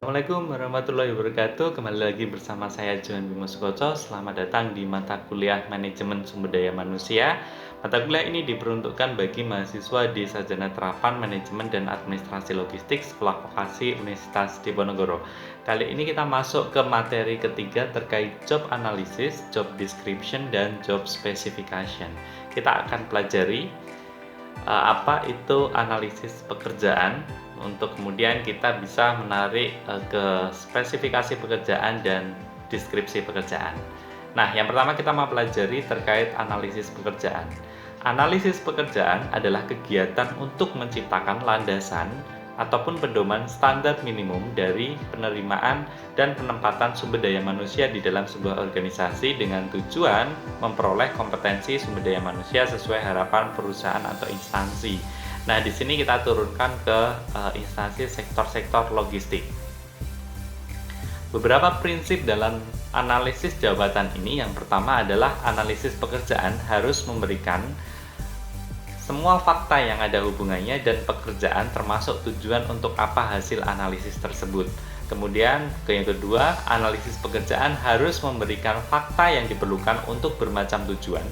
Assalamualaikum warahmatullahi wabarakatuh. Kembali lagi bersama saya Johan Bimo Sukoco. Selamat datang di mata kuliah Manajemen Sumber Daya Manusia. Mata kuliah ini diperuntukkan bagi mahasiswa di Sarjana Terapan Manajemen dan Administrasi Logistik Sekolah Vokasi Universitas Diponegoro. Kali ini kita masuk ke materi ketiga terkait job analysis, job description, dan job specification. Kita akan pelajari apa itu analisis pekerjaan, untuk kemudian kita bisa menarik ke spesifikasi pekerjaan dan deskripsi pekerjaan. Nah, yang pertama kita mau pelajari terkait analisis pekerjaan. Analisis pekerjaan adalah kegiatan untuk menciptakan landasan ataupun pedoman standar minimum dari penerimaan dan penempatan sumber daya manusia di dalam sebuah organisasi dengan tujuan memperoleh kompetensi sumber daya manusia sesuai harapan perusahaan atau instansi. Nah, di sini kita turunkan ke instansi sektor-sektor logistik. Beberapa prinsip dalam analisis jabatan ini, yang pertama adalah analisis pekerjaan harus memberikan semua fakta yang ada hubungannya dan pekerjaan termasuk tujuan untuk apa hasil analisis tersebut. Kemudian yang kedua, analisis pekerjaan harus memberikan fakta yang diperlukan untuk bermacam tujuan.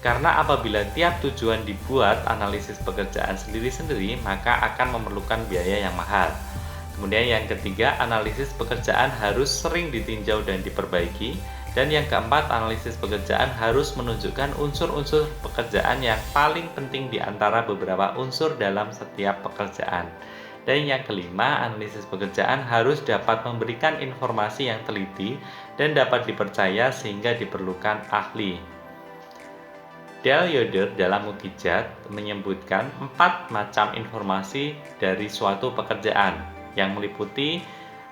Karena apabila tiap tujuan dibuat analisis pekerjaan sendiri-sendiri, maka akan memerlukan biaya yang mahal. Kemudian yang ketiga, analisis pekerjaan harus sering ditinjau dan diperbaiki. Dan yang keempat, analisis pekerjaan harus menunjukkan unsur-unsur pekerjaan yang paling penting di antara beberapa unsur dalam setiap pekerjaan. Dan yang kelima, analisis pekerjaan harus dapat memberikan informasi yang teliti dan dapat dipercaya sehingga diperlukan ahli. Dale Yoder dalam Mukijat menyebutkan 4 macam informasi dari suatu pekerjaan yang meliputi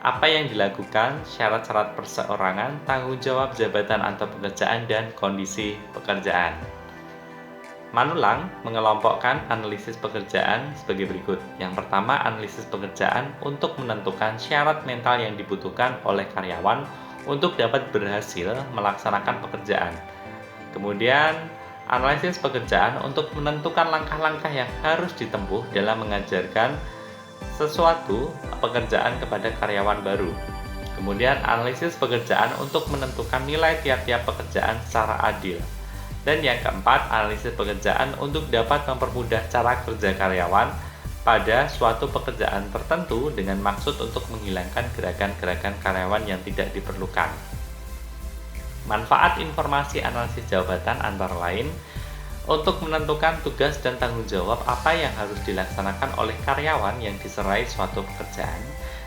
apa yang dilakukan, syarat-syarat perseorangan, tanggung jawab jabatan atau pekerjaan, dan kondisi pekerjaan. Manulang mengelompokkan analisis pekerjaan sebagai berikut. Yang pertama, analisis pekerjaan untuk menentukan syarat mental yang dibutuhkan oleh karyawan untuk dapat berhasil melaksanakan pekerjaan. Kemudian, analisis pekerjaan untuk menentukan langkah-langkah yang harus ditempuh dalam mengajarkan sesuatu pekerjaan kepada karyawan baru. Kemudian analisis pekerjaan untuk menentukan nilai tiap-tiap pekerjaan secara adil. Dan yang keempat, analisis pekerjaan untuk dapat mempermudah cara kerja karyawan pada suatu pekerjaan tertentu dengan maksud untuk menghilangkan gerakan-gerakan karyawan yang tidak diperlukan. Manfaat informasi analisis jabatan antara lain untuk menentukan tugas dan tanggung jawab apa yang harus dilaksanakan oleh karyawan yang diserai suatu pekerjaan.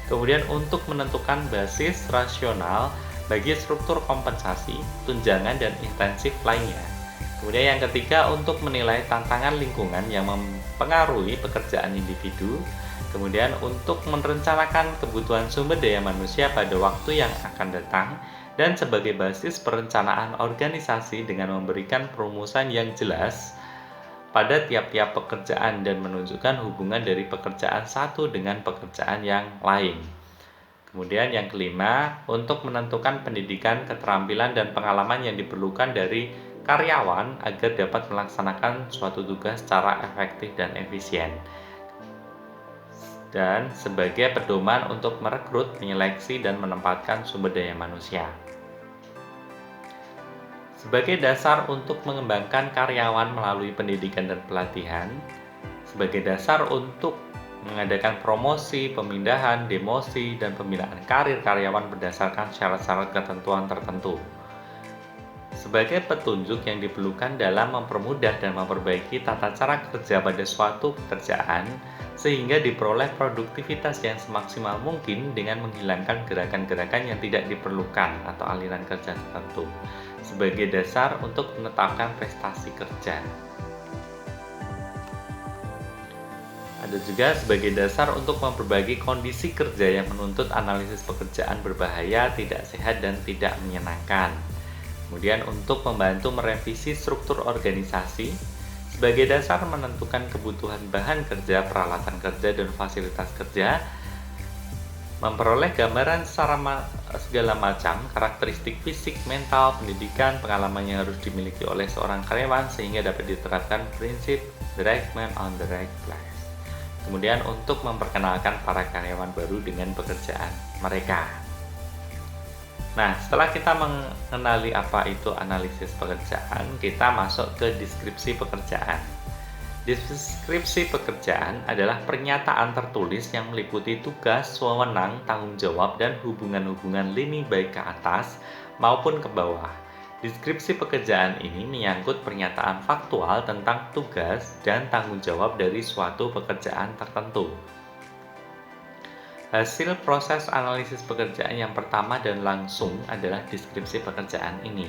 Kemudian untuk menentukan basis rasional bagi struktur kompensasi, tunjangan, dan intensif lainnya. Kemudian yang ketiga, untuk menilai tantangan lingkungan yang mempengaruhi pekerjaan individu. Kemudian untuk merencanakan kebutuhan sumber daya manusia pada waktu yang akan datang, dan sebagai basis perencanaan organisasi dengan memberikan perumusan yang jelas pada tiap-tiap pekerjaan dan menunjukkan hubungan dari pekerjaan satu dengan pekerjaan yang lain. Kemudian yang kelima, untuk menentukan pendidikan, keterampilan, dan pengalaman yang diperlukan dari karyawan agar dapat melaksanakan suatu tugas secara efektif dan efisien. Dan sebagai pedoman untuk merekrut, menyeleksi, dan menempatkan sumber daya manusia. Sebagai dasar untuk mengembangkan karyawan melalui pendidikan dan pelatihan, sebagai dasar untuk mengadakan promosi, pemindahan, demosi, dan pembinaan karir karyawan berdasarkan syarat-syarat ketentuan tertentu. Sebagai petunjuk yang diperlukan dalam mempermudah dan memperbaiki tata cara kerja pada suatu pekerjaan, sehingga diperoleh produktivitas yang semaksimal mungkin dengan menghilangkan gerakan-gerakan yang tidak diperlukan atau aliran kerja tertentu, sebagai dasar untuk menetapkan prestasi kerja. Ada juga sebagai dasar untuk memperbaiki kondisi kerja yang menuntut analisis pekerjaan berbahaya, tidak sehat, dan tidak menyenangkan. Kemudian untuk membantu merevisi struktur organisasi, sebagai dasar menentukan kebutuhan bahan kerja, peralatan kerja, dan fasilitas kerja, memperoleh gambaran segala macam karakteristik fisik, mental, pendidikan, pengalaman yang harus dimiliki oleh seorang karyawan sehingga dapat diterapkan prinsip the right man on the right place. Kemudian untuk memperkenalkan para karyawan baru dengan pekerjaan mereka. Nah, setelah kita mengenali apa itu analisis pekerjaan, kita masuk ke deskripsi pekerjaan. Deskripsi pekerjaan adalah pernyataan tertulis yang meliputi tugas, wewenang, tanggung jawab, dan hubungan-hubungan lini baik ke atas maupun ke bawah. Deskripsi pekerjaan ini menyangkut pernyataan faktual tentang tugas dan tanggung jawab dari suatu pekerjaan tertentu. Hasil proses analisis pekerjaan yang pertama dan langsung adalah deskripsi pekerjaan ini.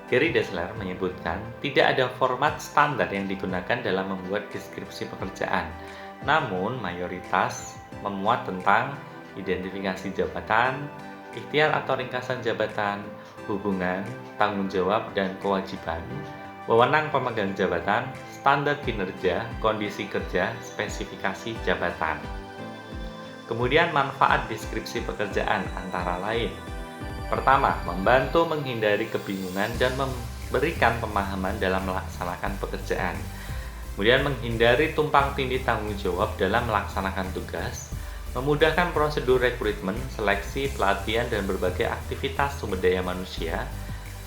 Gary Dessler menyebutkan, tidak ada format standar yang digunakan dalam membuat deskripsi pekerjaan, namun mayoritas memuat tentang identifikasi jabatan, ikhtiar atau ringkasan jabatan, hubungan, tanggung jawab dan kewajiban, wewenang pemegang jabatan, standar kinerja, kondisi kerja, spesifikasi jabatan. Kemudian manfaat deskripsi pekerjaan antara lain: pertama, membantu menghindari kebingungan dan memberikan pemahaman dalam melaksanakan pekerjaan. Kemudian menghindari tumpang tindih tanggung jawab dalam melaksanakan tugas, memudahkan prosedur rekrutmen, seleksi, pelatihan, dan berbagai aktivitas sumber daya manusia,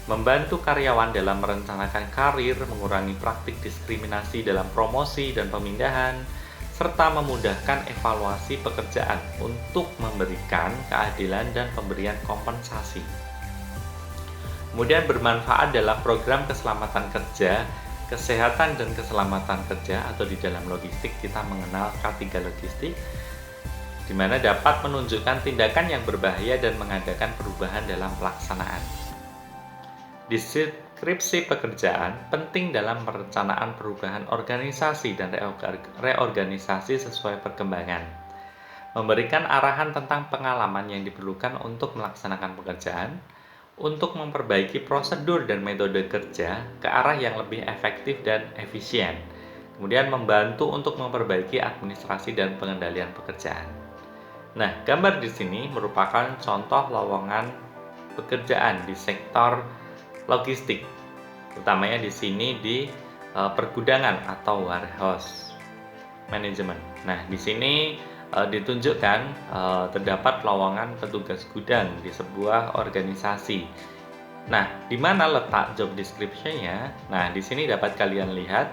membantu karyawan dalam merencanakan karir, mengurangi praktik diskriminasi dalam promosi dan pemindahan, serta memudahkan evaluasi pekerjaan untuk memberikan keadilan dan pemberian kompensasi. Kemudian bermanfaat dalam program keselamatan kerja, kesehatan dan keselamatan kerja, atau di dalam logistik kita mengenal K3 logistik, di mana dapat menunjukkan tindakan yang berbahaya dan mengadakan perubahan dalam pelaksanaan. Deskripsi pekerjaan penting dalam perencanaan perubahan organisasi dan reorganisasi sesuai perkembangan. Memberikan arahan tentang pengalaman yang diperlukan untuk melaksanakan pekerjaan, untuk memperbaiki prosedur dan metode kerja ke arah yang lebih efektif dan efisien. Kemudian membantu untuk memperbaiki administrasi dan pengendalian pekerjaan. Nah, gambar di sini merupakan contoh lowongan pekerjaan di sektor logistik, utamanya di sini di pergudangan atau warehouse management. Nah, di sini ditunjukkan terdapat lowongan petugas gudang di sebuah organisasi. Nah, di mana letak job description-nya? Nah, di sini dapat kalian lihat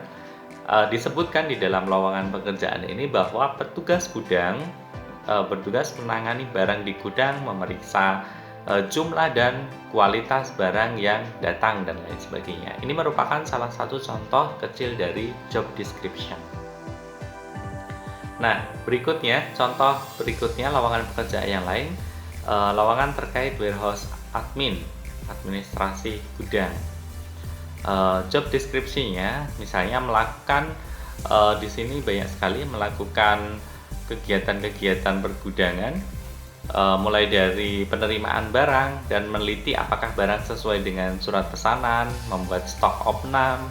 disebutkan di dalam lowongan pekerjaan ini bahwa petugas gudang bertugas menangani barang di gudang, memeriksa jumlah dan kualitas barang yang datang dan lain sebagainya. Ini merupakan salah satu contoh kecil dari job description. Nah, berikutnya, contoh berikutnya lowongan pekerjaan yang lain, lowongan terkait warehouse admin, administrasi gudang. Job deskripsinya misalnya melakukan di sini banyak sekali melakukan kegiatan-kegiatan pergudangan, mulai dari penerimaan barang dan meneliti apakah barang sesuai dengan surat pesanan, membuat stok opnam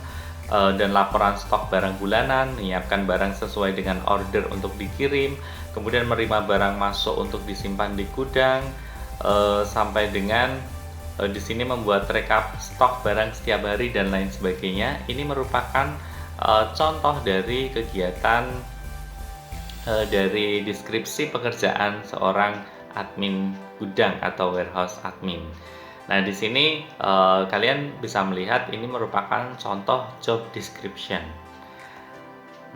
dan laporan stok barang bulanan, menyiapkan barang sesuai dengan order untuk dikirim, kemudian menerima barang masuk untuk disimpan di gudang, sampai dengan di sini membuat rekap stok barang setiap hari dan lain sebagainya. Ini merupakan contoh dari kegiatan dari deskripsi pekerjaan seorang admin gudang atau warehouse admin. Nah, di sini kalian bisa melihat ini merupakan contoh job description.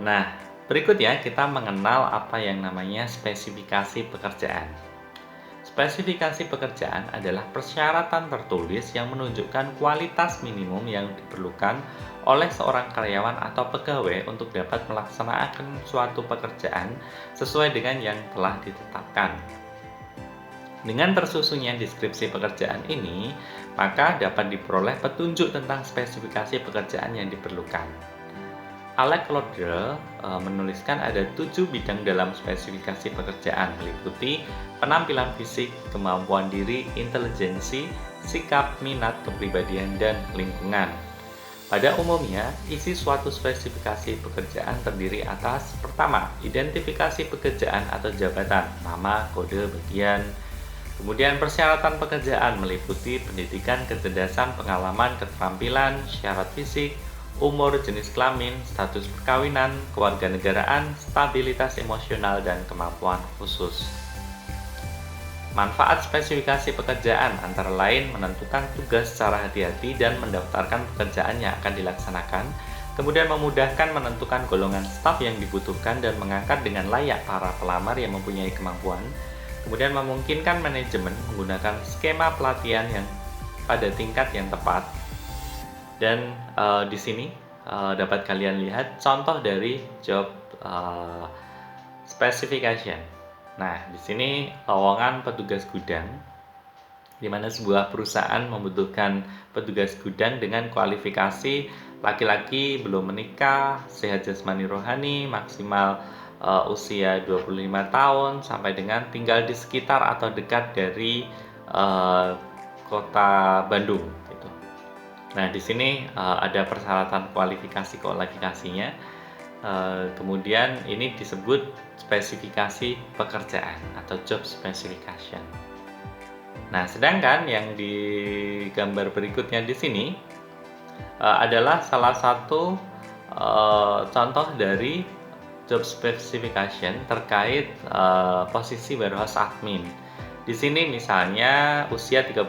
Nah, berikutnya kita mengenal apa yang namanya spesifikasi pekerjaan. Spesifikasi pekerjaan adalah persyaratan tertulis yang menunjukkan kualitas minimum yang diperlukan oleh seorang karyawan atau pegawai untuk dapat melaksanakan suatu pekerjaan sesuai dengan yang telah ditetapkan. Dengan tersusunnya deskripsi pekerjaan ini, maka dapat diperoleh petunjuk tentang spesifikasi pekerjaan yang diperlukan. Alec Lauderdale menuliskan ada 7 bidang dalam spesifikasi pekerjaan, meliputi penampilan fisik, kemampuan diri, intelijensi, sikap, minat, kepribadian, dan lingkungan. Pada umumnya, isi suatu spesifikasi pekerjaan terdiri atas: pertama, identifikasi pekerjaan atau jabatan, nama, kode, bagian. Kemudian persyaratan pekerjaan meliputi pendidikan, kecerdasan, pengalaman, keterampilan, syarat fisik, umur, jenis kelamin, status perkawinan, kewarganegaraan, stabilitas emosional, dan kemampuan khusus. Manfaat spesifikasi pekerjaan antara lain menentukan tugas secara hati-hati dan mendaftarkan pekerjaan yang akan dilaksanakan, kemudian memudahkan menentukan golongan staf yang dibutuhkan dan mengangkat dengan layak para pelamar yang mempunyai kemampuan, kemudian memungkinkan manajemen menggunakan skema pelatihan yang pada tingkat yang tepat. Dan di sini dapat kalian lihat contoh dari job specification. Nah, di sini lowongan petugas gudang, di mana sebuah perusahaan membutuhkan petugas gudang dengan kualifikasi laki-laki belum menikah, sehat jasmani rohani, maksimal usia 25 tahun sampai dengan tinggal di sekitar atau dekat dari kota Bandung gitu. Nah, di sini ada persyaratan kualifikasinya. Kemudian ini disebut spesifikasi pekerjaan atau job specification. Nah, sedangkan yang di gambar berikutnya di sini adalah salah satu contoh dari job specification terkait posisi warehouse admin. Di sini misalnya usia 35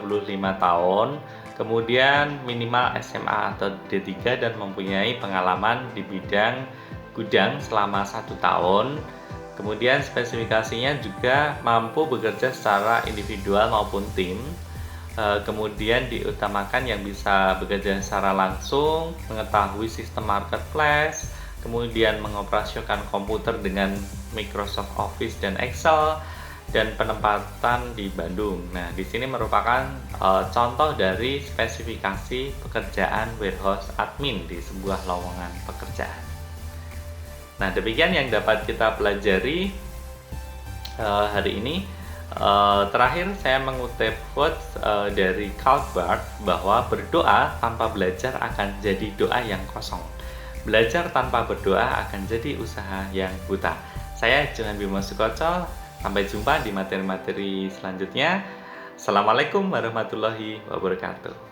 tahun, kemudian minimal SMA atau D3 dan mempunyai pengalaman di bidang gudang selama 1 tahun. Kemudian spesifikasinya juga mampu bekerja secara individual maupun tim. Kemudian diutamakan yang bisa bekerja secara langsung, mengetahui sistem marketplace, kemudian mengoperasionalkan komputer dengan Microsoft Office dan Excel, dan penempatan di Bandung. Nah, di sini merupakan contoh dari spesifikasi pekerjaan warehouse admin di sebuah lowongan pekerjaan. Nah, demikian yang dapat kita pelajari hari ini. Terakhir saya mengutip quotes dari Karl Barth bahwa berdoa tanpa belajar akan jadi doa yang kosong. Belajar tanpa berdoa akan jadi usaha yang buta. Saya Johan Bimo Sukoco. Sampai jumpa di materi-materi selanjutnya. Assalamualaikum warahmatullahi wabarakatuh.